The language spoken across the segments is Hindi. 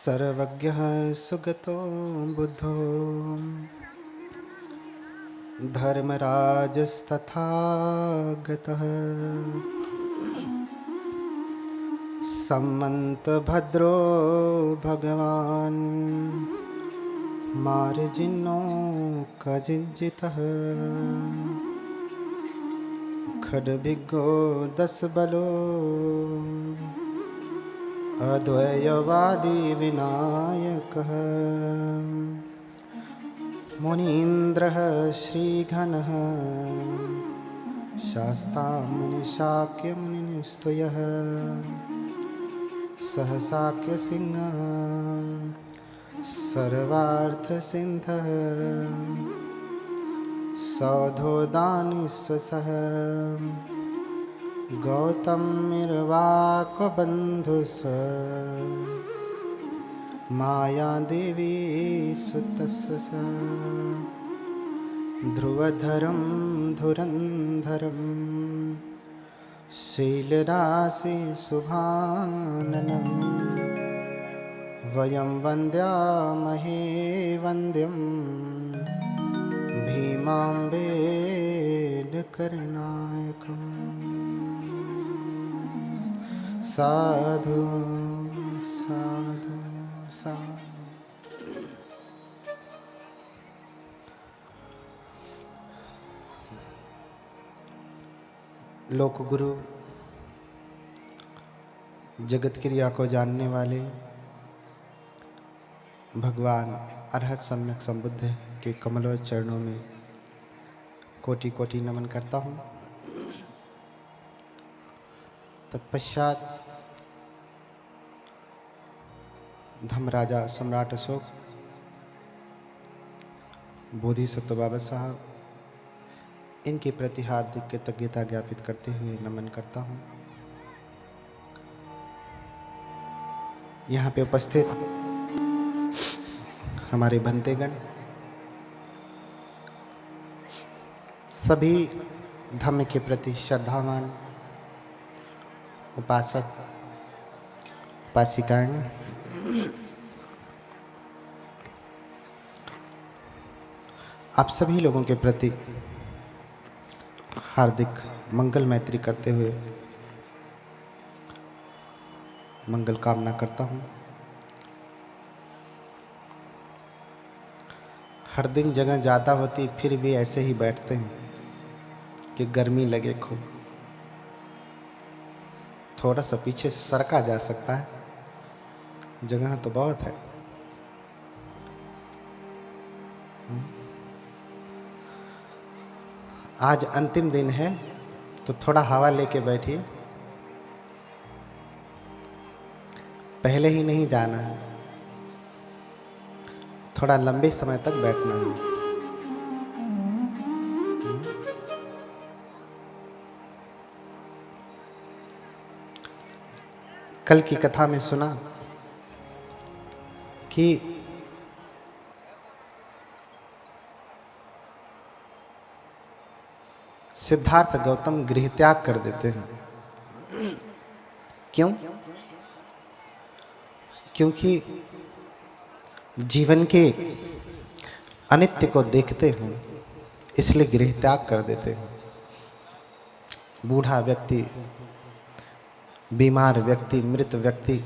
सर्वज्ञः सुगतो बुद्धो धर्मराजस्तथागतः सम्मन्तभद्रो भगवान् मार्जिनो कजिज्जितः खड्भिगो दशबलो अद्वयवादी विनायकः मुनीन्द्रः श्रीघनः शास्तामुनिशाक्यमुनिस्तुयः सहशाक्यसिंहः सर्वार्थसिन्धः सौधोदानिस्वसः गौतमिर्वाक्बन्धुः मायादेवी सुतस्य ध्रुवधरं धुरन्धरं शीलराशिशुभाननं वयं वन्द्यामहे वन्द्यं भीमाम्बेडकरनायकम् साधु साधु साधु। लोक गुरु जगत क्रिया को जानने वाले भगवान अरहत सम्यक संबुद्ध के कमलवत चरणों में कोटि कोटि नमन करता हूँ। तत्पश्चात धर्मराजा सम्राट अशोक, बोधिसत्व बाबा साहब, इनके प्रति हार्दिक कृतज्ञता ज्ञापित करते हुए नमन करता हूँ। यहाँ पे उपस्थित हमारे बंतेगण, सभी धर्म के प्रति श्रद्धावान उपासक उपासिकाएं, आप सभी लोगों के प्रति हार्दिक मंगल मैत्री करते हुए मंगल कामना करता हूँ। हर दिन जगह ज़्यादा होती फिर भी ऐसे ही बैठते हैं कि गर्मी लगे खूब। थोड़ा सा पीछे सरका जा सकता है, जगह तो बहुत है। आज अंतिम दिन है तो थोड़ा हवा लेके बैठिए, पहले ही नहीं जाना है, थोड़ा लंबे समय तक बैठना है। कल की कथा में सुना कि सिद्धार्थ गौतम गृह त्याग कर देते हैं। क्यों? क्योंकि जीवन के अनित्य को देखते हैं, इसलिए गृह त्याग कर देते हैं। बूढ़ा व्यक्ति, बीमार व्यक्ति, मृत व्यक्ति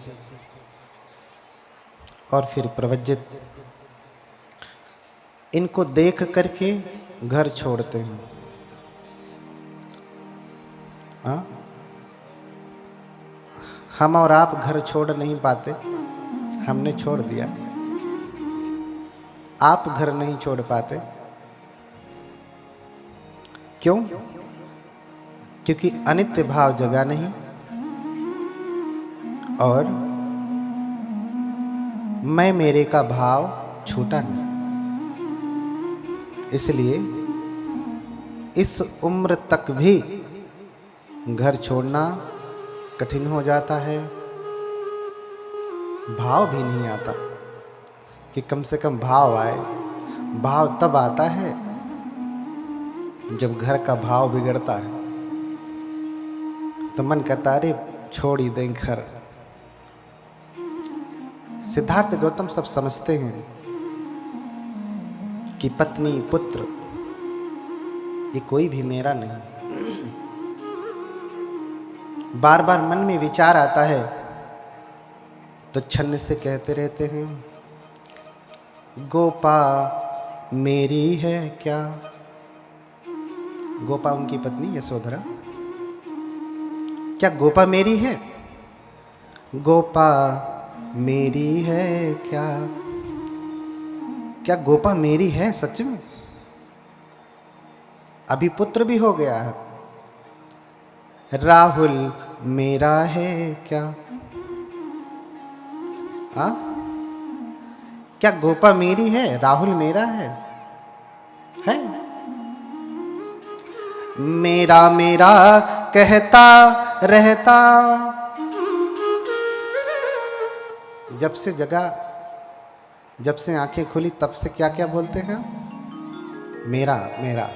और फिर प्रवज्जित, इनको देख करके घर छोड़ते हैं। हम और आप घर छोड़ नहीं पाते, हमने छोड़ दिया। आप घर नहीं छोड़ पाते, क्यों? क्योंकि अनित्य भाव जगा नहीं और मैं मेरे का भाव छूटा नहीं। इसलिए इस उम्र तक भी घर छोड़ना कठिन हो जाता है। भाव भी नहीं आता कि कम से कम भाव आए। भाव तब आता है जब घर का भाव बिगड़ता है, तो मन करता अरे छोड़ ही दें घर। सिद्धार्थ गौतम सब समझते हैं कि पत्नी पुत्र ये कोई भी मेरा नहीं। बार बार मन में विचार आता है तो छन्न से कहते रहते हैं, गोपा मेरी है क्या। गोपा उनकी पत्नी यशोधरा, क्या गोपा मेरी है? गोपा मेरी है क्या? क्या गोपा मेरी है सच में? अभी पुत्र भी हो गया है। राहुल मेरा है क्या? हाँ, क्या गोपा मेरी है? राहुल मेरा है? मेरा मेरा कहता रहता। जब से जगा, जब से आंखें खुली तब से क्या क्या बोलते हैं? मेरा मेरा,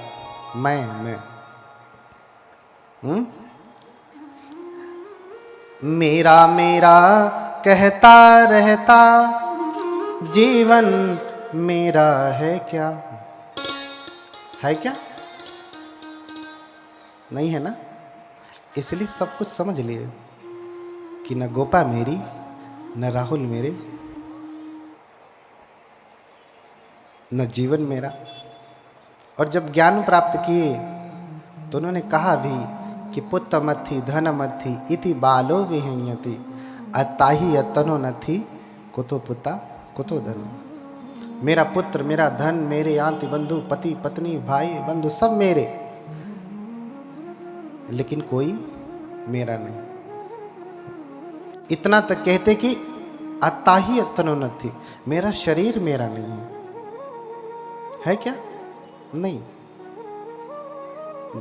मैं। मेरा मेरा कहता रहता, जीवन मेरा है क्या? है क्या? नहीं है ना। इसलिए सब कुछ समझ लिए कि न गोपा मेरी न राहुल मेरे न जीवन मेरा। और जब ज्ञान प्राप्त किए तो उन्होंने कहा भी कि पुत्र मथि धन मथि इति बालो विहन्यति अताहि अतनो नथि कुतो पुता कुतो धन। मेरा पुत्र मेरा धन मेरे आंति बंधु पति पत्नी भाई बंधु सब मेरे, लेकिन कोई मेरा नहीं। इतना तक कहते कि अताहि अतनो नथि, मेरा शरीर मेरा नहीं है क्या? नहीं।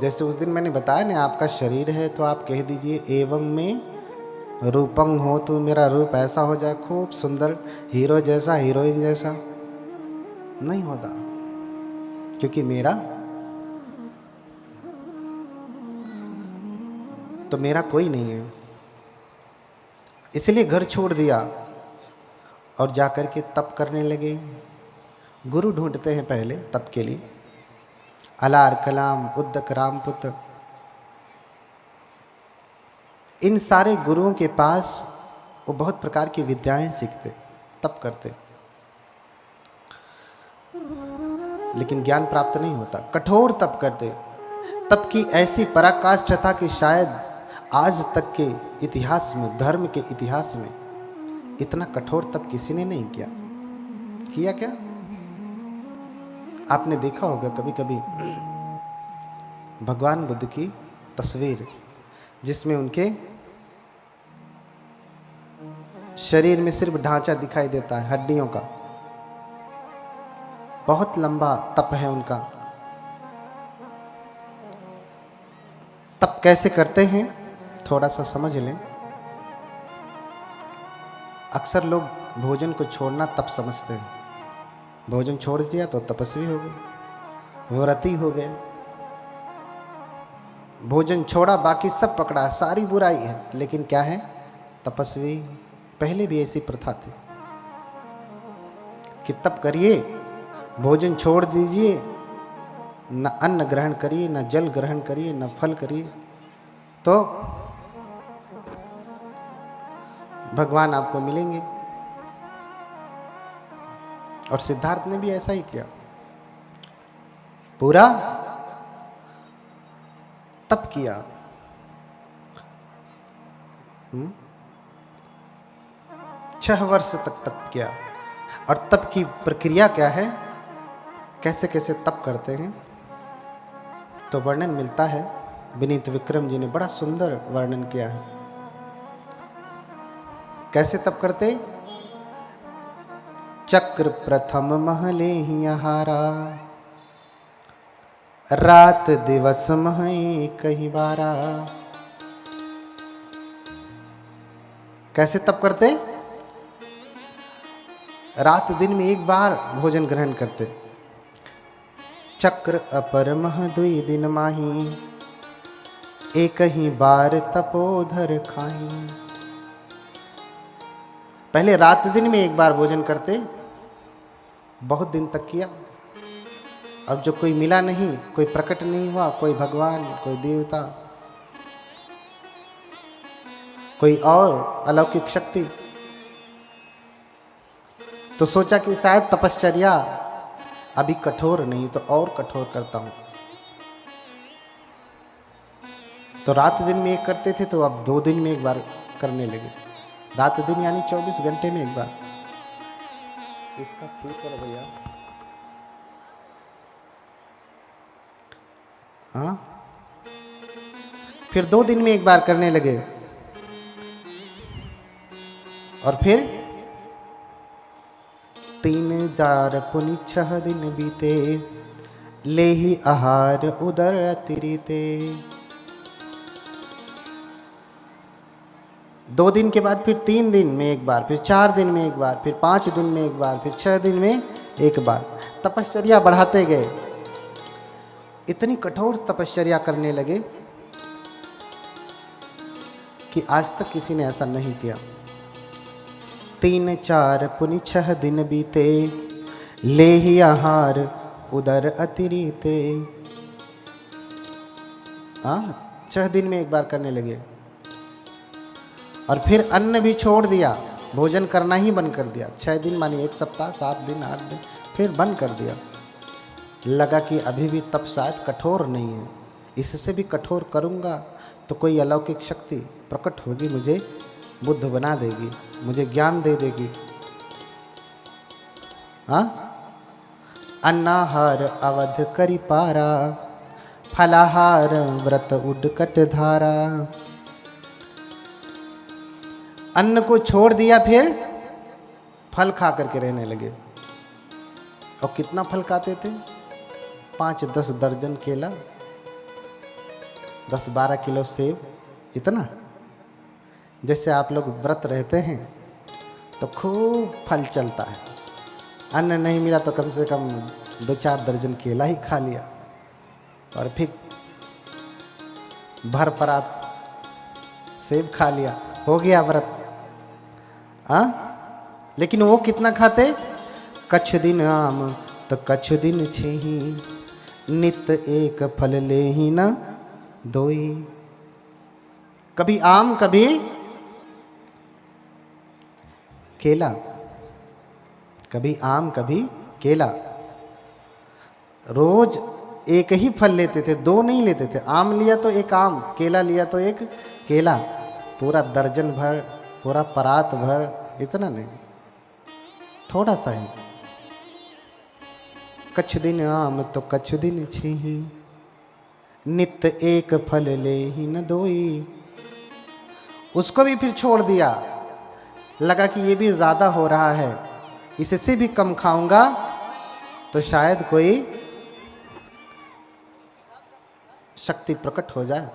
जैसे उस दिन मैंने बताया ना, आपका शरीर है तो आप कह दीजिए एवं में रूपं हो, तो मेरा रूप ऐसा हो जाए खूब सुंदर, हीरो जैसा हीरोइन जैसा। नहीं होता, क्योंकि मेरा तो मेरा कोई नहीं है। इसलिए घर छोड़ दिया और जाकर के तप करने लगे। गुरु ढूंढते हैं पहले तप के लिए। अलार कलाम उद्दक रामपुत्र, इन सारे गुरुओं के पास वो बहुत प्रकार की विद्याएं सीखते, तप करते, लेकिन ज्ञान प्राप्त नहीं होता। कठोर तप करते। तप की ऐसी पराकाष्ठा था कि शायद आज तक के इतिहास में, धर्म के इतिहास में इतना कठोर तप किसी ने नहीं किया क्या? आपने देखा होगा कभी कभी भगवान बुद्ध की तस्वीर, जिसमें उनके शरीर में सिर्फ ढांचा दिखाई देता है हड्डियों का। बहुत लंबा तप है उनका। तप कैसे करते हैं थोड़ा सा समझ लें। अक्सर लोग भोजन को छोड़ना तप समझते हैं। भोजन छोड़ दिया तो तपस्वी हो गए, व्रती हो गए। भोजन छोड़ा बाकी सब पकड़ा, सारी बुराई है, लेकिन क्या है? तपस्वी। पहले भी ऐसी प्रथा थी कि तप करिए, भोजन छोड़ दीजिए, न अन्न ग्रहण करिए, न जल ग्रहण करिए, न फल करिए, तो भगवान आपको मिलेंगे। और सिद्धार्थ ने भी ऐसा ही किया, पूरा तप किया। 6 वर्ष तक तप किया। और तप की प्रक्रिया क्या है, कैसे कैसे तप करते हैं, तो वर्णन मिलता है। विनीत विक्रम जी ने बड़ा सुंदर वर्णन किया है। कैसे तप करते? चक्र प्रथम महले ही हारा, रात दिवस मह कहीं बारा। कैसे तप करते? रात दिन में एक बार भोजन ग्रहण करते। चक्र अपर मह 2 दिन माही, एक ही बार तपोधर खाही। पहले रात दिन में एक बार भोजन करते, बहुत दिन तक किया। अब जो कोई मिला नहीं, कोई प्रकट नहीं हुआ, कोई भगवान, कोई देवता, कोई और अलौकिक शक्ति, तो सोचा कि शायद तपश्चर्या अभी कठोर नहीं तो और कठोर करता हूं। तो रात दिन में एक करते थे, तो अब 2 दिन में एक बार करने लगे। रात दिन यानी 24 घंटे में एक बार। इसका ठीक करो भैया। हाँ, फिर 2 दिन में एक बार करने लगे, और फिर 3 जार पुनि 6 दिन बीते, ले ही आहार उदर अतिरिते। 2 दिन के बाद फिर 3 दिन में एक बार, फिर 4 दिन में एक बार, फिर 5 दिन में एक बार, फिर 6 दिन में एक बार तपश्चर्या बढ़ाते गए। इतनी कठोर तपश्चर्या करने लगे कि आज तक किसी ने ऐसा नहीं किया। 3 4 पुनि 6 दिन बीते, ले ही आहार उदर अतिरिते। 6 दिन में एक बार करने लगे, और फिर अन्न भी छोड़ दिया, भोजन करना ही बंद कर दिया। 6 दिन मानी 1 सप्ताह, 7 दिन, 8 दिन, फिर बंद कर दिया। लगा कि अभी भी तप शायद कठोर नहीं है, इससे भी कठोर करूँगा तो कोई अलौकिक शक्ति प्रकट होगी, मुझे बुद्ध बना देगी, मुझे ज्ञान दे देगी। अन्नाहार अवध करी पारा, फलाहार व्रत उडकट धारा। अन्न को छोड़ दिया, फिर फल खा करके रहने लगे। और कितना फल खाते थे? 5-10 दर्जन केला, 10-12 किलो सेब, इतना। जैसे आप लोग व्रत रहते हैं तो खूब फल चलता है, अन्न नहीं मिला तो कम से कम 2-4 दर्जन केला ही खा लिया, और फिर भर परात सेब खा लिया, हो गया व्रत। लेकिन वो कितना खाते? कछ दिन आम तो कछ दिन छेही, नित एक फल ले ही न दोई। कभी आम, कभी केला, कभी आम, कभी केला। रोज एक ही फल लेते थे, 2 नहीं लेते थे। आम लिया तो एक आम, केला लिया तो एक केला, पूरा दर्जन भर, पूरा परात भर, इतना नहीं, थोड़ा सा ही। कछ दिन आम तो कछ दिन छेही, नित एक फल ले ही न दोई। उसको भी फिर छोड़ दिया। लगा कि ये भी ज़्यादा हो रहा है, इससे भी कम खाऊंगा तो शायद कोई शक्ति प्रकट हो जाए।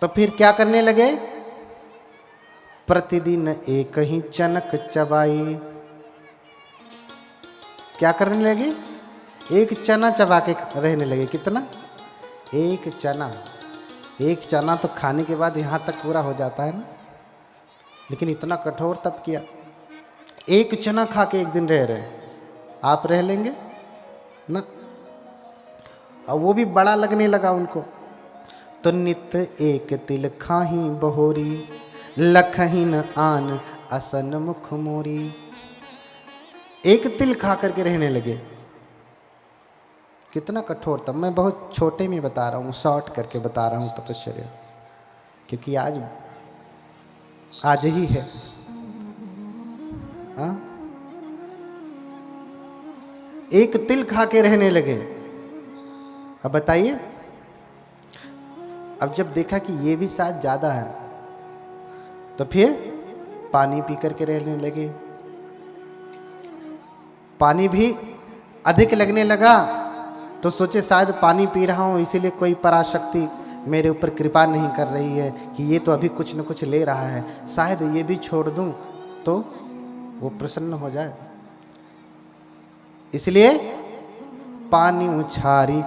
तो फिर क्या करने लगे? प्रतिदिन एक ही चनक चबाई। क्या करने लगे? एक चना चबा के रहने लगे। कितना? एक चना। एक चना तो खाने के बाद यहाँ तक पूरा हो जाता है ना, लेकिन इतना कठोर तप किया। एक चना खा के एक दिन रह रहे, आप रह लेंगे ना? और वो भी बड़ा लगने लगा उनको। तो नित एक तिल खाही बहोरी, लखहीन आन असन मुख मोरी। एक तिल खा करके रहने लगे। कितना कठोर तप। मैं बहुत छोटे में बता रहा हूँ, शॉर्ट करके बता रहा हूँ तपश्चर्या, क्योंकि आज ही है। एक तिल खा के रहने लगे। अब बताइए, अब जब देखा कि ये भी शायद ज्यादा है, तो फिर पानी पी करके रहने लगे। पानी भी अधिक लगने लगा तो सोचे शायद पानी पी रहा हूँ इसीलिए कोई पराशक्ति मेरे ऊपर कृपा नहीं कर रही है कि ये तो अभी कुछ न कुछ ले रहा है, शायद ये भी छोड़ दूं तो वो प्रसन्न हो जाए। इसलिए पानी उछारी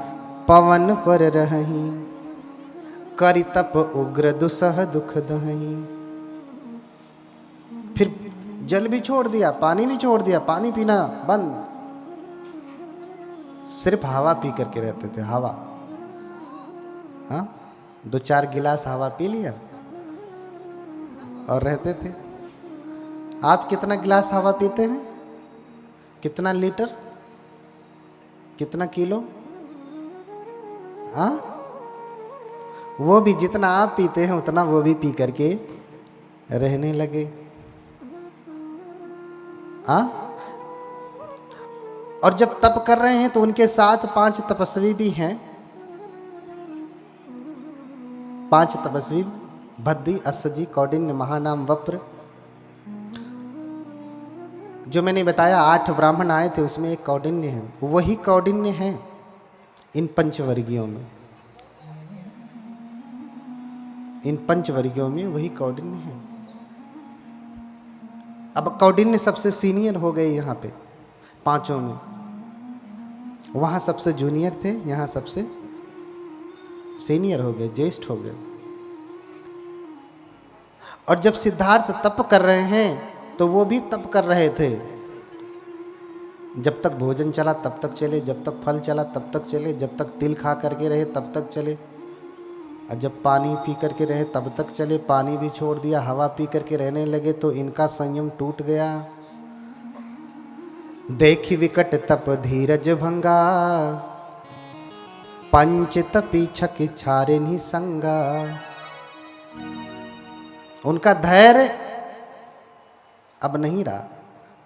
पवन पर रही, करि तप उग्र दुसह दुख दही। जल भी छोड़ दिया, पानी भी छोड़ दिया, पानी पीना बंद, सिर्फ हवा पी करके रहते थे। हवा, हाँ, 2-4 गिलास हवा पी लिया और रहते थे। आप कितना गिलास हवा पीते हैं? कितना लीटर, कितना किलो? हाँ, वो भी जितना आप पीते हैं उतना वो भी पी करके रहने लगे। हाँ, और जब तप कर रहे हैं तो उनके साथ 5 तपस्वी भी हैं। 5 तपस्वी, भद्दी, अस्सजी, कौंडिन्य, महानाम, वप्र। जो मैंने बताया 8 ब्राह्मण आए थे, उसमें एक कौंडिन्य है। वही कौंडिन्य है इन पंचवर्गीयों में। इन पंचवर्गीयों में वही कौंडिन्य है। अब कौंडिन्य सबसे सीनियर हो गए यहाँ पे 5 में। वहां सबसे जूनियर थे, यहाँ सबसे सीनियर हो गए, ज्येष्ठ हो गए। और जब सिद्धार्थ तप कर रहे हैं तो वो भी तप कर रहे थे। जब तक भोजन चला तब तक चले, जब तक फल चला तब तक चले, जब तक तिल खा करके रहे तब तक चले, और जब पानी पी करके रहे तब तक चले। पानी भी छोड़ दिया, हवा पी करके रहने लगे तो इनका संयम टूट गया। देखी विकट तप धीरज भंगा, पंच तपी छक छारे नि संगा। उनका धैर्य अब नहीं रहा।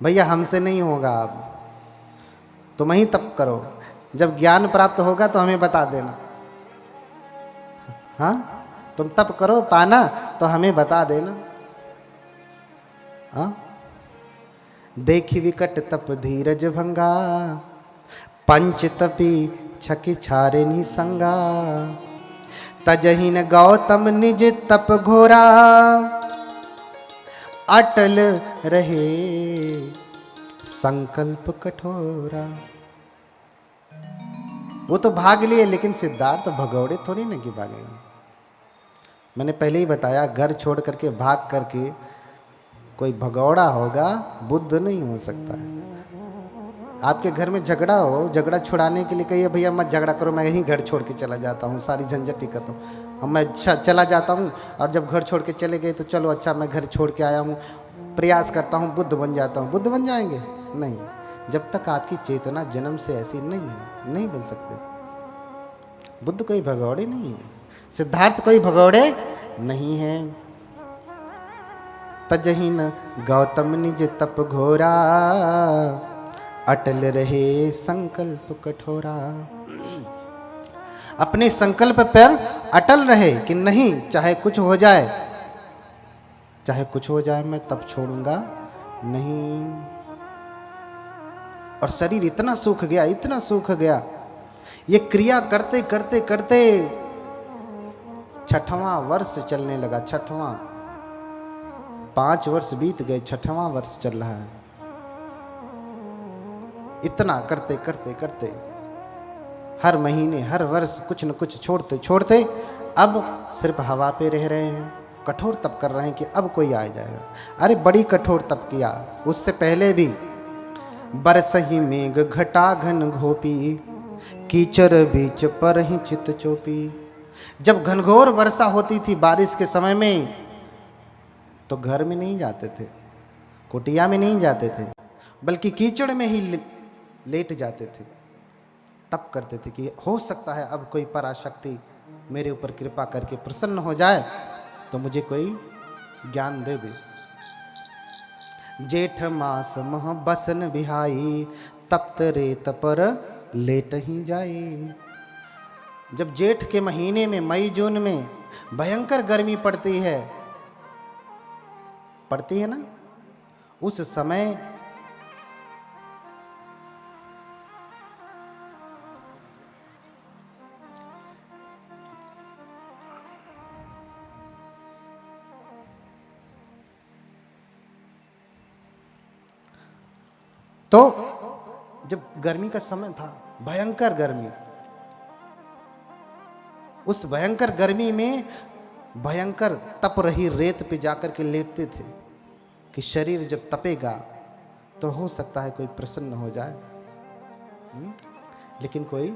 भैया हमसे नहीं होगा, अब तुम ही तप करो। जब ज्ञान प्राप्त होगा तो हमें बता देना। हाँ, तुम तप करो पाना तो हमें बता देना। हाँ, देखी विकट तप धीरज भंगा, पंच तपी छकी छारे नि संगा। तजहिन गौतम निज तप घोरा, अटल रहे संकल्प कठोरा। वो तो भाग लिए, लेकिन सिद्धार्थ भगौड़े थोड़ी ना कि भागेंगे। मैंने पहले ही बताया, घर छोड़ करके भाग करके कोई भगौड़ा होगा, बुद्ध नहीं हो सकता है। आपके घर में झगड़ा हो, झगड़ा छुड़ाने के लिए कहिए भैया मत झगड़ा करो, मैं यहीं घर छोड़ के चला जाता हूँ, सारी झंझट खत्म, अब मैं चला जाता हूँ। और जब घर छोड़ के चले गए तो चलो अच्छा मैं घर छोड़ के आया हूँ, प्रयास करता हूँ बुद्ध बन जाता हूँ। बुद्ध बन जाएंगे? नहीं, जब तक आपकी चेतना जन्म से ऐसी नहीं है, नहीं बन सकते। बुद्ध कोई भगौड़े नहीं है, सिद्धार्थ कोई भगौड़े नहीं है। तजहिन गौतम निज तप घोरा, अटल रहे संकल्प कठोरा। अपने संकल्प पर अटल रहे कि नहीं, चाहे कुछ हो जाए, चाहे कुछ हो जाए मैं तप छोड़ूंगा नहीं। और शरीर इतना सूख गया, इतना सूख गया, ये क्रिया करते करते करते 6वां वर्ष चलने लगा। 6वां, 5 वर्ष बीत गए, 6वां वर्ष चल रहा है। इतना करते करते करते हर महीने हर वर्ष कुछ न कुछ छोड़ते छोड़ते अब सिर्फ हवा पे रह रहे हैं। कठोर तप कर रहे हैं कि अब कोई आ जाएगा। अरे बड़ी कठोर तप किया, उससे पहले भी बरसही मेघ घटा घन घोपी, कीचड़ बीच पर ही चित चोपी। जब घनघोर वर्षा होती थी बारिश के समय में, तो घर में नहीं जाते थे, कुटिया में नहीं जाते थे, बल्कि कीचड़ में ही लेट जाते थे। तप करते थे कि हो सकता है अब कोई पराशक्ति मेरे ऊपर कृपा करके प्रसन्न हो जाए तो मुझे कोई ज्ञान दे दे। जेठ मास मह बसन बिहाई, तप्त रेत पर लेट ही जाए। जब जेठ के महीने में, मई जून में भयंकर गर्मी पड़ती है ना, उस समय तो जब गर्मी का समय था, भयंकर गर्मी, उस भयंकर गर्मी में भयंकर तप रही रेत पे जाकर के लेटते थे। कि शरीर जब तपेगा तो हो सकता है कोई प्रसन्न हो जाए, लेकिन कोई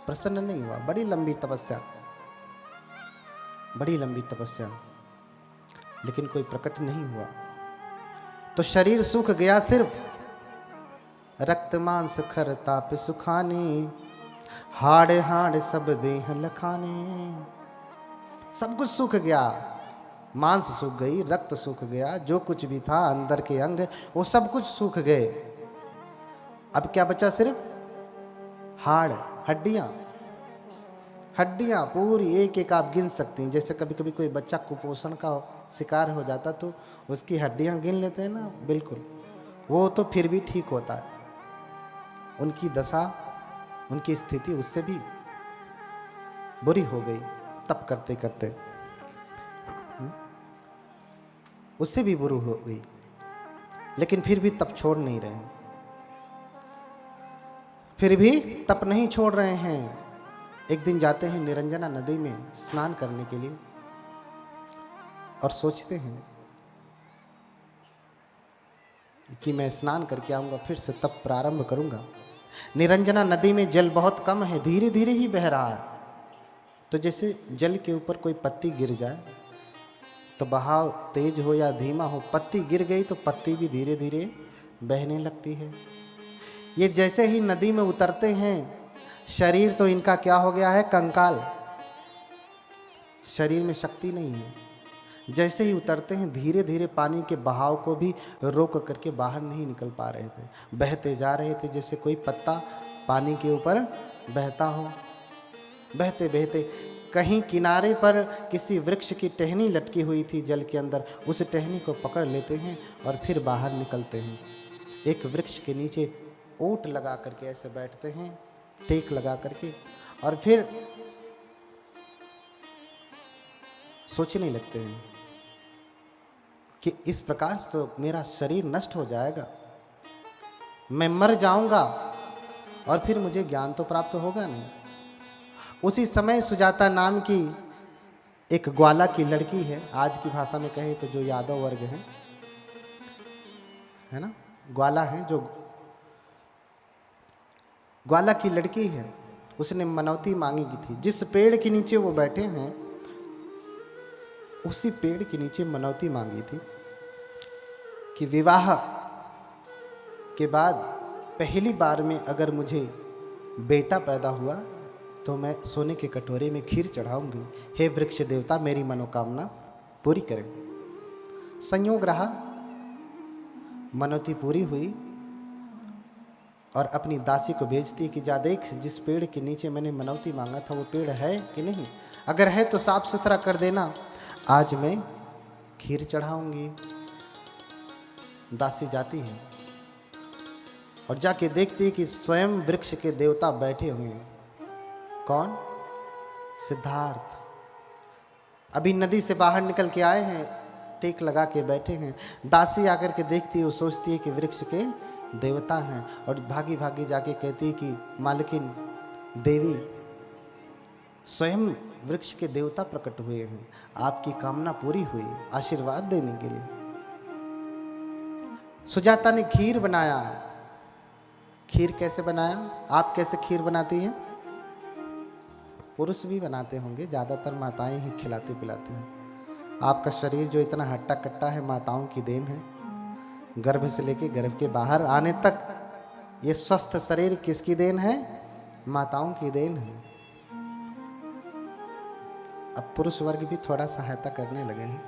प्रसन्न नहीं हुआ। बड़ी लंबी तपस्या, बड़ी लंबी तपस्या, लेकिन कोई प्रकट नहीं हुआ। तो शरीर सूख गया, सिर्फ रक्त मांस खर ताप सुखाने, हाड़ हाड़ सब देह लखाने। सब कुछ सूख गया, मांस सूख गई, रक्त सूख गया, जो कुछ भी था अंदर के अंग वो सब कुछ सूख गए। अब क्या बचा? सिर्फ हाड़, हड्डियां। हड्डियां पूरी एक एक आप गिन सकती हैं। जैसे कभी कभी कोई बच्चा कुपोषण का शिकार हो जाता तो उसकी हड्डियां गिन लेते हैं ना, बिल्कुल वो तो फिर भी ठीक होता है। उनकी दशा, उनकी स्थिति उससे भी बुरी हो गई तप करते करते, उससे भी बुरी हो गई, लेकिन फिर भी तप छोड़ नहीं रहे हैं, फिर भी तप नहीं छोड़ रहे हैं। एक दिन जाते हैं निरंजना नदी में स्नान करने के लिए और सोचते हैं कि मैं स्नान करके आऊंगा, फिर से तप प्रारंभ करूंगा। निरंजना नदी में जल बहुत कम है, धीरे धीरे ही बह रहा है। तो जैसे जल के ऊपर कोई पत्ती गिर जाए तो बहाव तेज हो या धीमा हो, पत्ती गिर गई तो पत्ती भी धीरे धीरे बहने लगती है। ये जैसे ही नदी में उतरते हैं, शरीर तो इनका क्या हो गया है? कंकाल। शरीर में शक्ति नहीं है। जैसे ही उतरते हैं, धीरे धीरे पानी के बहाव को भी रोक करके बाहर नहीं निकल पा रहे थे, बहते जा रहे थे जैसे कोई पत्ता पानी के ऊपर बहता हो। बहते बहते कहीं किनारे पर किसी वृक्ष की टहनी लटकी हुई थी जल के अंदर, उस टहनी को पकड़ लेते हैं और फिर बाहर निकलते हैं। एक वृक्ष के नीचे ओट लगा करके ऐसे बैठते हैं, टेक लगा करके, और फिर सोचने लगते हैं कि इस प्रकार से तो मेरा शरीर नष्ट हो जाएगा, मैं मर जाऊंगा और फिर मुझे ज्ञान तो प्राप्त होगा नहीं। उसी समय सुजाता नाम की एक ग्वाला की लड़की है, आज की भाषा में कहे तो जो यादव वर्ग है ना, ग्वाला है, जो ग्वाला की लड़की है, उसने मनौती मांगी थी। जिस पेड़ के नीचे वो बैठे हैं उसी पेड़ के नीचे मनौती मांगी थी कि विवाह के बाद पहली बार में अगर मुझे बेटा पैदा हुआ तो मैं सोने के कटोरे में खीर चढ़ाऊंगी। हे वृक्ष देवता, मेरी मनोकामना पूरी करें। संयोग रहा, मनौती पूरी हुई और अपनी दासी को भेजती कि जा देख, जिस पेड़ के नीचे मैंने मनौती मांगा था वो पेड़ है कि नहीं, अगर है तो साफ सुथरा कर देना, आज मैं खीर चढ़ाऊंगी। दासी जाती है और जाके देखती है कि स्वयं वृक्ष के देवता बैठे हुए हैं। कौन? सिद्धार्थ। अभी नदी से बाहर निकल के आए हैं, टेक लगा के बैठे हैं। दासी आकर के देखती है, वो सोचती है कि वृक्ष के देवता हैं और भागी भागी जाके कहती है कि मालकिन देवी, स्वयं वृक्ष के देवता प्रकट हुए हैं, आपकी कामना पूरी हुई, आशीर्वाद देने के लिए। सुजाता ने खीर बनाया। खीर कैसे बनाया? आप कैसे खीर बनाती हैं? पुरुष भी बनाते होंगे, ज़्यादातर माताएं ही खिलाती पिलाती हैं। आपका शरीर जो इतना हट्टा कट्टा है, माताओं की देन है। गर्भ से लेके गर्भ के बाहर आने तक ये स्वस्थ शरीर किसकी देन है? माताओं की देन है। अब पुरुष वर्ग भी थोड़ा सहायता करने लगे हैं,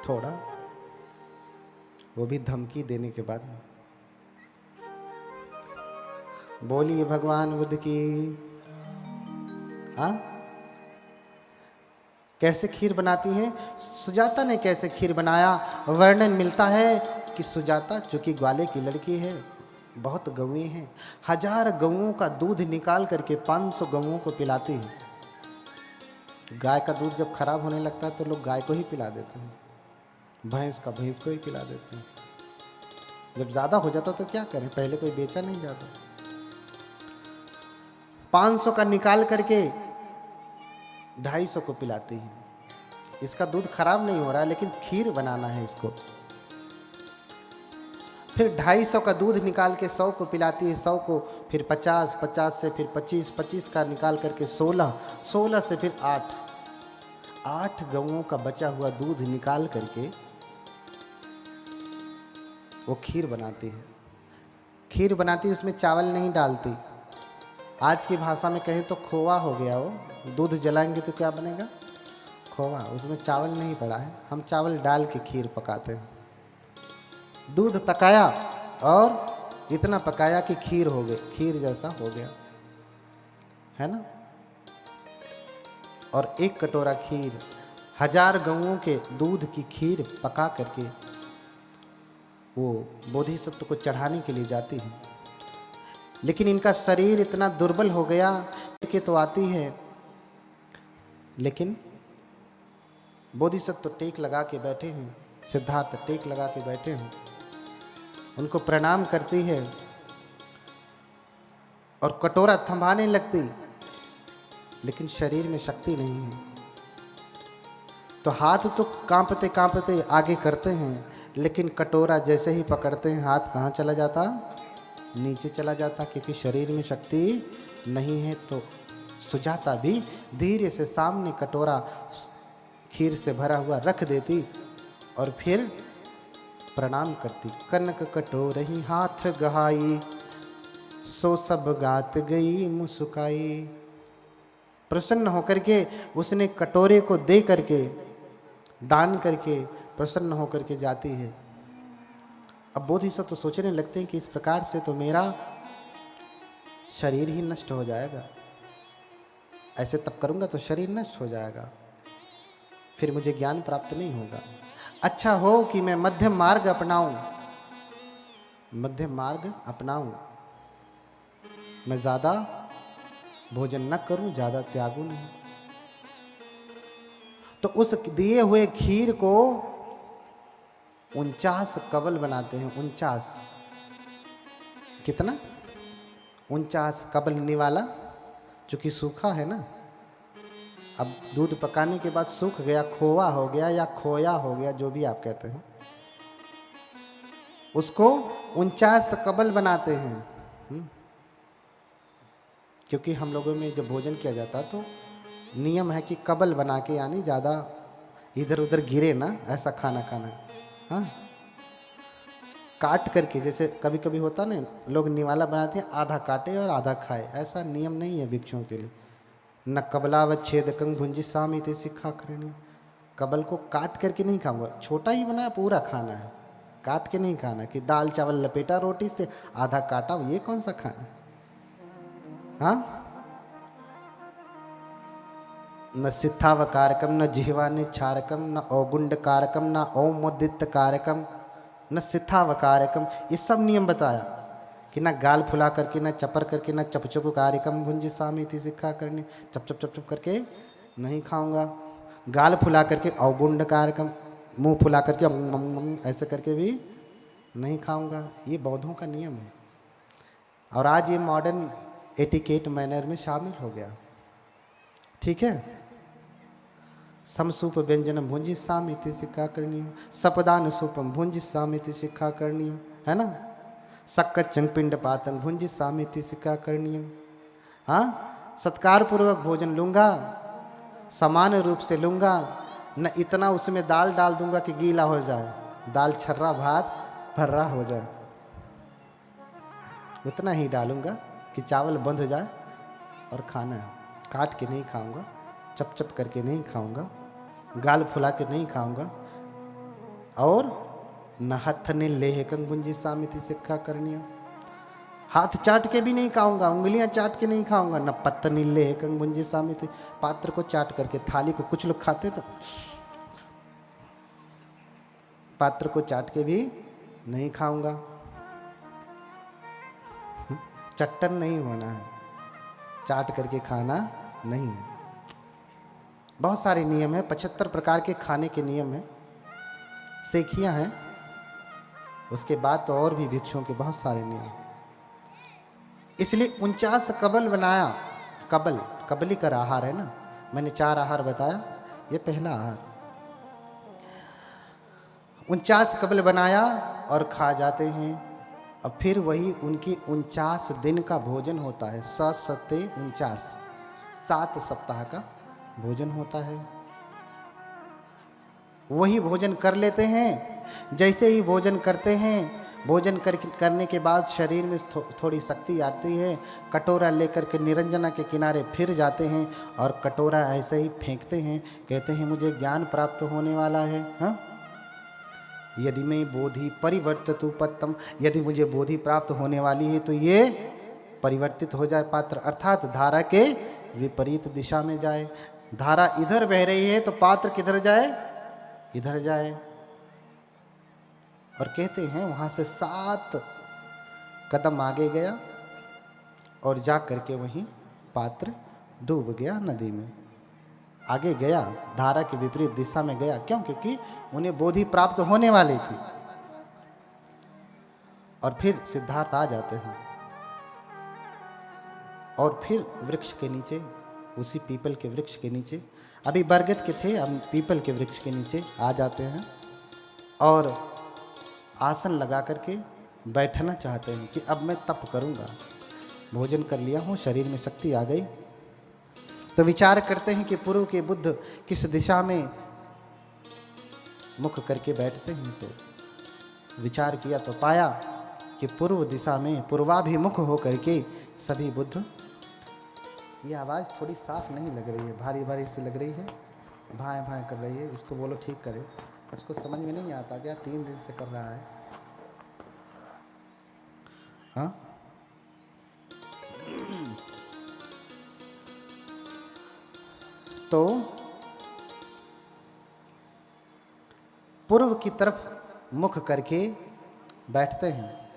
थोड़ा, वो भी धमकी देने के बाद। बोलिए भगवान बुद्ध की। हाँ, कैसे खीर बनाती हैं? सुजाता ने कैसे खीर बनाया, वर्णन मिलता है कि सुजाता, जो कि ग्वाले की लड़की है, बहुत गौएं हैं, 1000 गौओं का दूध निकाल करके 500 गौओं को पिलाती है। गाय का दूध जब खराब होने लगता है तो लोग गाय को ही पिला देते हैं, भैंस का भैंस को ही पिला देते हैं। जब ज़्यादा हो जाता तो क्या करें, पहले कोई बेचा नहीं जाता। 500 का निकाल करके 250 को पिलाती है। इसका दूध खराब नहीं हो रहा है, लेकिन खीर बनाना है इसको। फिर 250 का दूध निकाल के 100 को पिलाती है, 100 को फिर 50, 50 से फिर 25, 25 का निकाल करके 16, 16 से फिर 8 गऊओं का बचा हुआ दूध निकाल करके वो खीर बनाती है। खीर बनाती है, उसमें चावल नहीं डालती। आज की भाषा में कहें तो खोवा हो गया। वो दूध जलाएंगे तो क्या बनेगा? खोवा। उसमें चावल नहीं पड़ा है, हम चावल डाल के खीर पकाते हैं। दूध पकाया और इतना पकाया कि खीर हो गई, खीर जैसा हो गया, है ना। और 1 कटोरा खीर 1000 गऊओं के दूध की खीर पका करके वो बोधिसत्व को चढ़ाने के लिए जाती है। लेकिन इनका शरीर इतना दुर्बल हो गया कि तो आती है, लेकिन बोधिसत्व टेक लगा के बैठे हैं, सिद्धार्थ टेक लगा के बैठे हैं, उनको प्रणाम करती है और कटोरा थमाने लगती, लेकिन शरीर में शक्ति नहीं है। तो हाथ तो कांपते कांपते आगे करते हैं, लेकिन कटोरा जैसे ही पकड़ते हैं हाथ कहाँ चला जाता? नीचे चला जाता, क्योंकि शरीर में शक्ति नहीं है। तो सुजाता भी धीरे से सामने कटोरा खीर से भरा हुआ रख देती और फिर प्रणाम करती। कनक कटोरही हाथ गहाई, सो सब गात गई मुस्काई। प्रसन्न होकर के उसने कटोरे को दे करके, दान करके प्रसन्न होकर के जाती है। अब बोधिसत्व तो सोचने लगते हैं कि इस प्रकार से तो मेरा शरीर ही नष्ट हो जाएगा, ऐसे तब करूंगा तो शरीर नष्ट हो जाएगा, फिर मुझे ज्ञान प्राप्त नहीं होगा। अच्छा हो कि मैं मध्यम मार्ग अपनाऊं, मध्यम मार्ग अपनाऊं, मैं ज्यादा भोजन न करूं, ज्यादा त्यागू नहीं। तो उस दिए हुए खीर को 49 कबल बनाते हैं। 49 कितना? 49 कबल निवाला, चूंकि सूखा है ना। अब दूध पकाने के बाद सूख गया, खोवा हो गया या खोया हो गया, जो भी आप कहते हैं, उसको 49 कबल बनाते हैं। क्योंकि हम लोगों में जब भोजन किया जाता तो नियम है कि कबल बना के, यानी ज़्यादा इधर उधर गिरे ना, ऐसा खाना खाना। हाँ, काट करके, जैसे कभी कभी होता ना, लोग निवाला बनाते हैं, आधा काटे और आधा खाए, ऐसा नियम नहीं है भिक्षुओं के लिए। न कबलावच्छेदकं भुंजी सामिति सिक्खा करनी। कबल को काट करके नहीं खाऊंगा, छोटा ही बनाया, पूरा खाना है, काट के नहीं खाना कि दाल चावल लपेटा रोटी से आधा काटा, ये कौन सा खाना? हाँ, न सिद्धाव कारकम, न जिह्वा निच्छारकम, न औगुंड कारकम, न औमोदित कारकम, न सिद्धाव कारकम। ये सब नियम बताया कि न गाल फुला करके, न चपर करके, न चपचुप कार्यकम भुंजी सामिति सिक्खा करनी। चप चप चप चप करके नहीं खाऊंगा, गाल फुला करके अवगुंड कारकम, मुंह फुला करके ऐसे करके भी नहीं खाऊंगा। ये बौद्धों का नियम है, और आज ये मॉडर्न एटिकेट मैनर में शामिल हो गया। ठीक है। समसूप व्यंजन भुंजी सामिति सिक्खा करनी, सपदान सूपम भुंजी सामिति सिक्खा करनी, है ना। सक्कचन पिंड पातन भुंजी सामिति सिक्खा करनी। हाँ, सत्कार पूर्वक भोजन लूंगा, समान रूप से लूंगा, न इतना उसमें दाल डाल दूंगा कि गीला हो जाए, दाल छर्रा भात भर्रा हो जाए, उतना ही डालूंगा कि चावल बंध जाए और खाना है। काट के नहीं खाऊंगा, चप चप करके नहीं खाऊंगा, गाल फुला के नहीं खाऊंगा, और न हथ ने लेहकंग बुंजी सामिति सिक्खा करनी। हाथ चाट के भी नहीं खाऊंगा, उंगलियां चाट के नहीं खाऊंगा। न पत्तनी लेहकंग बुंजी सामिति, पात्र को चाट करके, थाली को कुछ लोग खाते तो पात्र को चाट के भी नहीं खाऊंगा। चट्टन नहीं होना है, चाट करके खाना नहीं है। बहुत सारे नियम है, 75 प्रकार के खाने के नियम है, सेखियां हैं। उसके बाद तो और भी भिक्षुओं के बहुत सारे नियम। इसलिए 49 कबल बनाया। कबल, कबली का आहार है ना, मैंने 4 आहार बताया, ये पहला आहार। 49 कबल बनाया और खा जाते हैं। अब फिर वही उनकी 49 दिन का भोजन होता है। 7 सप्ताह का भोजन होता है। वही भोजन कर लेते हैं। जैसे ही भोजन करते हैं, भोजन करने के बाद शरीर में थोड़ी शक्ति आती है। कटोरा लेकर के निरंजना के किनारे फिर जाते हैं और कटोरा ऐसे ही फेंकते हैं। कहते हैं मुझे ज्ञान प्राप्त होने वाला है। हाँ, यदि मैं बोधि परिवर्तितु पत्तम, यदि मुझे बोधि प्राप्त होने वाली है तो ये परिवर्तित हो जाए पात्र, अर्थात धारा के विपरीत दिशा में जाए। धारा इधर बह रही है तो पात्र किधर जाए? इधर जाए। और कहते हैं वहां से 7 कदम आगे गया और जा करके वहीं पात्र डूब गया नदी में। आगे गया, धारा के विपरीत दिशा में गया। क्यों? क्योंकि उन्हें बोधि प्राप्त होने वाली थी। और फिर सिद्धार्थ आ जाते हैं और फिर वृक्ष के नीचे, उसी पीपल के वृक्ष के नीचे, अभी बरगद के थे, अब पीपल के वृक्ष के नीचे आ जाते हैं और आसन लगा करके बैठना चाहते हैं कि अब मैं तप करूंगा। भोजन कर लिया हूं, शरीर में शक्ति आ गई। तो विचार करते हैं कि पूर्व के बुद्ध किस दिशा में मुख करके बैठते हैं। तो विचार किया तो पाया कि पूर्व दिशा में पूर्वाभिमुख हो करके सभी बुद्ध। ये आवाज़ थोड़ी साफ नहीं लग रही है, भारी भारी सी लग रही है, भाएं भाएं कर रही है। इसको बोलो ठीक करे। उसको समझ में नहीं आता क्या? 3 दिन से कर रहा है। हाँ, तो पूर्व की तरफ मुख करके बैठते हैं।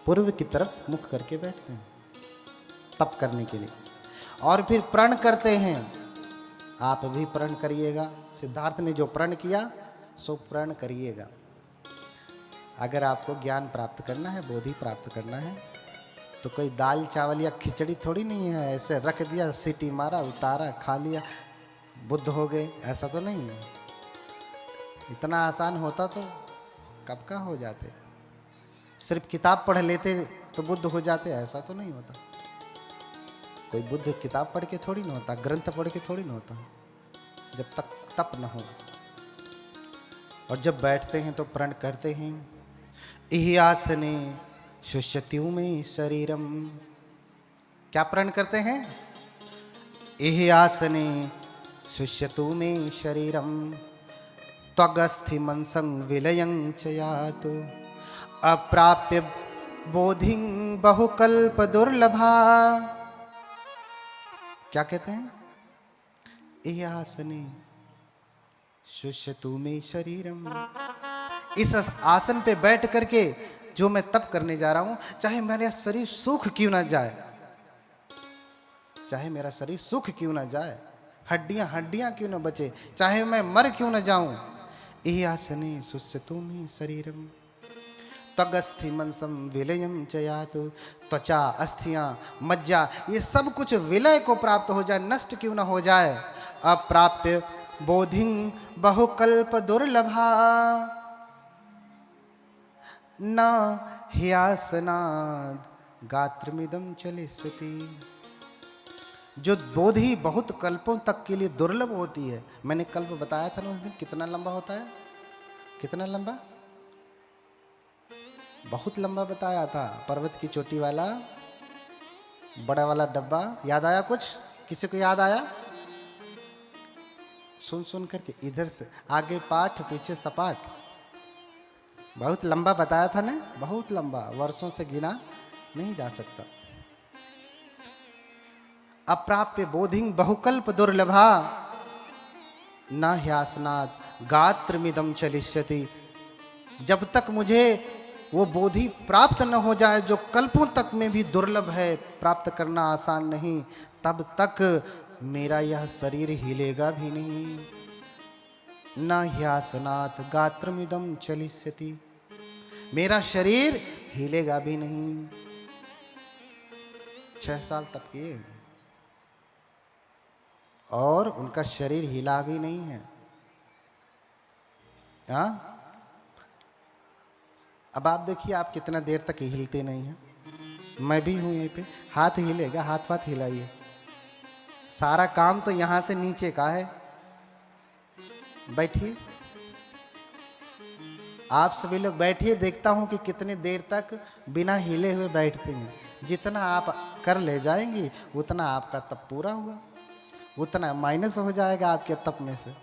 पूर्व की तरफ मुख करके बैठते हैं तप करने के लिए। और फिर प्रण करते हैं। आप भी प्रण करिएगा। सिद्धार्थ ने जो प्रण किया सो प्रण करिएगा। अगर आपको ज्ञान प्राप्त करना है, बोधि प्राप्त करना है, तो कोई दाल चावल या खिचड़ी थोड़ी नहीं है, ऐसे रख दिया, सीटी मारा, उतारा, खा लिया, बुद्ध हो गए, ऐसा तो नहीं है। इतना आसान होता तो कब का हो जाते। सिर्फ किताब पढ़ लेते तो बुद्ध हो जाते, ऐसा तो नहीं होता। कोई बुद्ध किताब पढ़ के थोड़ी ना होता, ग्रंथ पढ़ के थोड़ी ना होता, जब तक तप न हो। और जब बैठते हैं तो प्रण करते हैं, इहि आसने शुष्यत्यु में शरीरम। क्या प्रण करते हैं? इहि आसने शुष्यतु में शरीरम त्वगस्थि मनसं विलयं च यातु अप्राप्य बोधिं बहुकल्प दुर्लभा। क्या कहते हैं? इहि आसने शुष्यतु में शरीरम। इस आसन पे बैठ करके जो मैं तप करने जा रहा हूं, चाहे मेरा शरीर सूख क्यों ना जाए, चाहे मेरा शरीर सूख क्यों ना जाए, हड्डियां हड्डियां क्यों ना बचे, चाहे मैं मर क्यों ना जाऊं, इहि आसने शुष्यतु में शरीरम त्वगस्थि मनसं विलयं च यातु। त्वचा, अस्थियां, मज्जा, ये सब कुछ विलय को प्राप्त हो जाए, नष्ट क्यों ना हो जाए। अप्राप्य बोधिं बहुकल्प दुर्लभा न ह्यासनाद गात्रमिदं चलिष्यति। जो बोधि बहुत कल्पों तक के लिए दुर्लभ होती है। मैंने कल्प बताया था ना उस दिन, कितना लंबा होता है? कितना लंबा? बहुत लंबा बताया था। पर्वत की चोटी वाला बड़ा वाला डब्बा, याद आया कुछ? किसी को याद आया? सुन सुन करके इधर से आगे पाठ पीछे सपाट, बहुत लंबा बताया था ना, बहुत लंबा, वर्षों से गिना नहीं जा सकता। अप्राप्य बोधिं बहुकल्प दुर्लभा न ह्यासनात् गात्रमिदं चलिष्यति। जब तक मुझे वो बोधि प्राप्त न हो जाए, जो कल्पों तक में भी दुर्लभ है, प्राप्त करना आसान नहीं, तब तक मेरा यह शरीर हिलेगा भी नहीं। न ह्यासनात् गात्रमिदं चलिष्यति। मेरा शरीर हिलेगा भी नहीं। 6 साल तक किए और उनका शरीर हिला भी नहीं है। हाँ, अब आप देखिए, आप कितना देर तक हिलते नहीं हैं। मैं भी हूं यहीं पे, हाथ हिलेगा, हाथ वाथ हिलाइए। सारा काम तो यहां से नीचे का है। बैठिए, आप सभी लोग बैठिए, देखता हूं कि कितनी देर तक बिना हिले हुए बैठते हैं। जितना आप कर ले जाएंगी उतना आपका तप पूरा हुआ, उतना माइनस हो जाएगा आपके तप में से।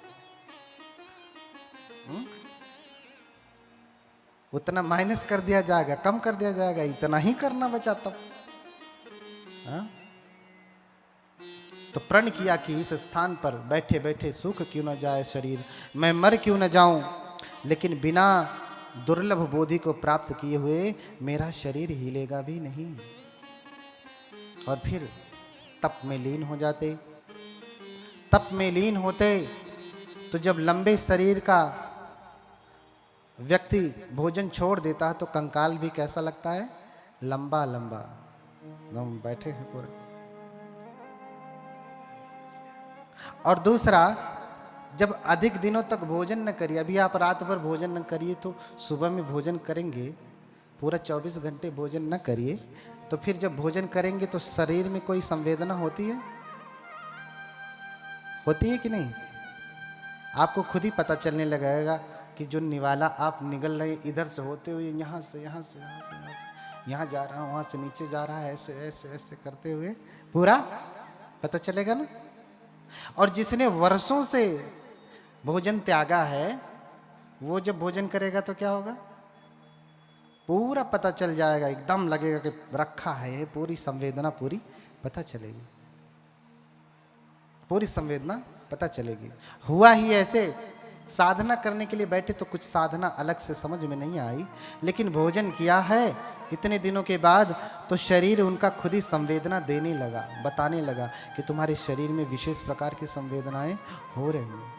उतना माइनस कर दिया जाएगा, कम कर दिया जाएगा, इतना ही करना बचा तब। तो प्रण किया कि इस स्थान पर बैठे बैठे सूख क्यों न जाए शरीर, मैं मर क्यों न जाऊं, लेकिन बिना दुर्लभ बोधि को प्राप्त किए हुए मेरा शरीर हिलेगा भी नहीं। और फिर तप में लीन हो जाते। तप में लीन होते तो जब लंबे शरीर का व्यक्ति भोजन छोड़ देता है तो कंकाल भी कैसा लगता है, लंबा लंबा। हम बैठे हैं पूरे। और दूसरा, जब अधिक दिनों तक भोजन न करिए, अभी आप रात भर भोजन न करिए तो सुबह में भोजन करेंगे, पूरा 24 घंटे भोजन न करिए, तो फिर जब भोजन करेंगे तो शरीर में कोई संवेदना होती है? होती है कि नहीं? आपको खुद ही पता चलने लगेगा कि जो निवाला आप निगल रहे, इधर से होते हुए यहाँ से यहाँ से यहाँ से यहाँ से यहाँ जा रहा हूँ, वहाँ से नीचे जा रहा है, ऐसे ऐसे ऐसे करते हुए पूरा पता चलेगा ना। और जिसने वर्षों से भोजन त्यागा है, वो जब भोजन करेगा तो क्या होगा, पूरा पता चल जाएगा, एकदम लगेगा कि रखा है, पूरी संवेदना पूरी पता चलेगी, पूरी संवेदना पता चलेगी। हुआ ही ऐसे, साधना करने के लिए बैठे तो कुछ साधना अलग से समझ में नहीं आई, लेकिन भोजन किया है इतने दिनों के बाद तो शरीर उनका खुद ही संवेदना देने लगा, बताने लगा कि तुम्हारे शरीर में विशेष प्रकार की संवेदनाएं हो रही हैं।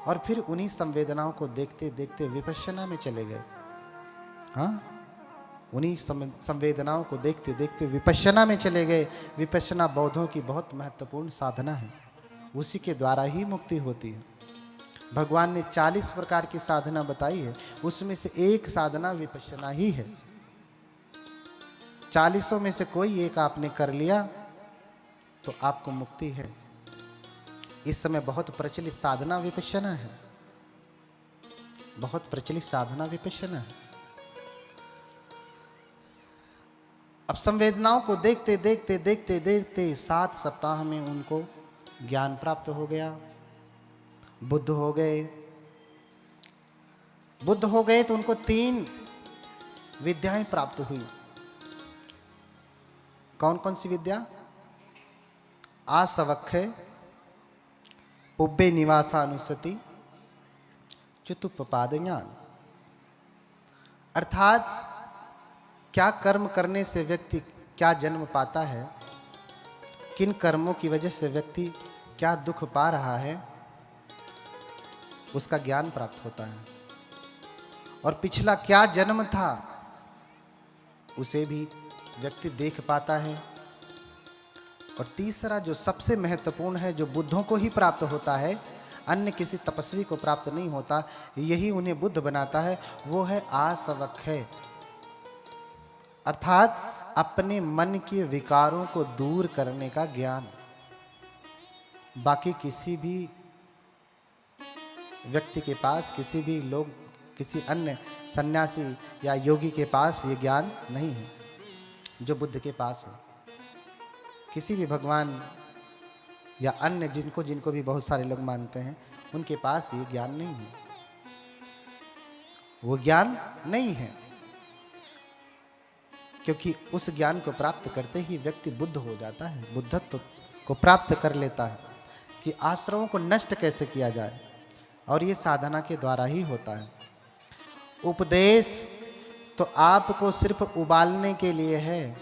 और फिर उन्हीं संवेदनाओं को देखते देखते विपश्यना में चले गए। हाँ, उन्हीं संवेदनाओं को देखते देखते विपश्यना में चले गए। विपश्यना बौद्धों की बहुत महत्वपूर्ण साधना है, उसी के द्वारा ही मुक्ति होती है। भगवान ने 40 प्रकार की साधना बताई है, उसमें से एक साधना विपश्यना ही है। 40 में से कोई एक आपने कर लिया तो आपको मुक्ति है। इस समय बहुत प्रचलित साधना विपश्यना है, बहुत प्रचलित साधना विपश्यना है। अब संवेदनाओं को देखते देखते देखते देखते 7 सप्ताह में उनको ज्ञान प्राप्त हो गया, बुद्ध हो गए। बुद्ध हो गए तो उनको 3 विद्याएं प्राप्त हुई। कौन कौन सी विद्या? आसवक्खय, पुब्बे निवासानुसति, चतुप्पपाद ज्ञान। अर्थात क्या कर्म करने से व्यक्ति क्या जन्म पाता है, किन कर्मों की वजह से व्यक्ति क्या दुख पा रहा है, उसका ज्ञान प्राप्त होता है। और पिछला क्या जन्म था उसे भी व्यक्ति देख पाता है। और तीसरा जो सबसे महत्वपूर्ण है, जो बुद्धों को ही प्राप्त होता है, अन्य किसी तपस्वी को प्राप्त नहीं होता, यही उन्हें बुद्ध बनाता है, वो है आसवक्खय। अर्थात अपने मन के विकारों को दूर करने का ज्ञान। बाकी किसी भी व्यक्ति के पास, किसी भी लोग, किसी अन्य सन्यासी या योगी के पास ये ज्ञान नहीं है जो बुद्ध के पास है। किसी भी भगवान या अन्य जिनको जिनको भी बहुत सारे लोग मानते हैं, उनके पास ये ज्ञान नहीं है, वो ज्ञान नहीं है। क्योंकि उस ज्ञान को प्राप्त करते ही व्यक्ति बुद्ध हो जाता है, बुद्धत्व को प्राप्त कर लेता है कि आश्रमों को नष्ट कैसे किया जाए, और ये साधना के द्वारा ही होता है। उपदेश तो आपको सिर्फ उबालने के लिए है।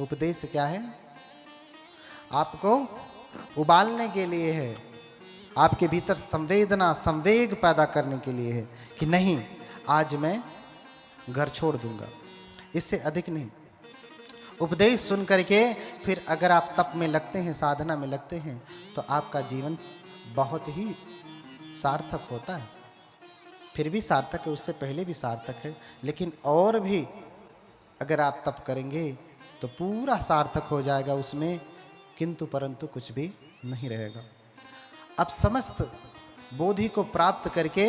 उपदेश क्या है? आपको उबालने के लिए है, आपके भीतर संवेदना, संवेग पैदा करने के लिए है कि नहीं, आज मैं घर छोड़ दूंगा, इससे अधिक नहीं। उपदेश सुन करके फिर अगर आप तप में लगते हैं, साधना में लगते हैं, तो आपका जीवन बहुत ही सार्थक होता है। फिर भी सार्थक है, उससे पहले भी सार्थक है, लेकिन और भी अगर आप तप करेंगे तो पूरा सार्थक हो जाएगा उसमें, किंतु परंतु कुछ भी नहीं रहेगा। अब समस्त बोधि को प्राप्त करके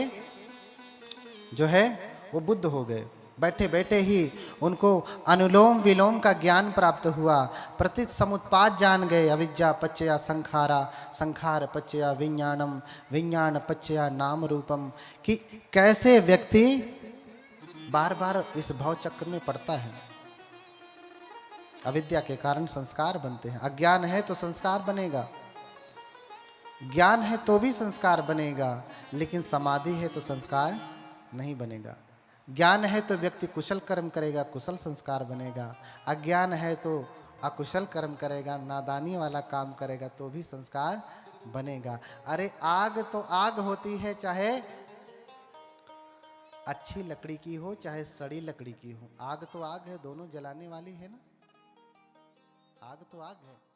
जो है वो बुद्ध हो गए। बैठे बैठे ही उनको अनुलोम विलोम का ज्ञान प्राप्त हुआ। प्रतीत समुत्पाद जान गए। अविद्या पच्चया संखारा, संखार पच्चया विज्ञानम, विज्ञान पच्चया नाम रूपम। कि कैसे व्यक्ति बार बार इस भव चक्र में पड़ता है। अविद्या के कारण संस्कार बनते हैं। अज्ञान है तो संस्कार बनेगा, ज्ञान है तो भी संस्कार बनेगा, लेकिन समाधि है तो संस्कार नहीं बनेगा। ज्ञान है तो व्यक्ति कुशल कर्म करेगा, कुशल संस्कार बनेगा। अज्ञान है तो अकुशल कर्म करेगा, नादानी वाला काम करेगा तो भी संस्कार बनेगा। अरे आग तो आग होती है, चाहे अच्छी लकड़ी की हो चाहे सड़ी लकड़ी की हो। आग तो आग है, दोनों जलाने वाली है ना। आग तो आग है।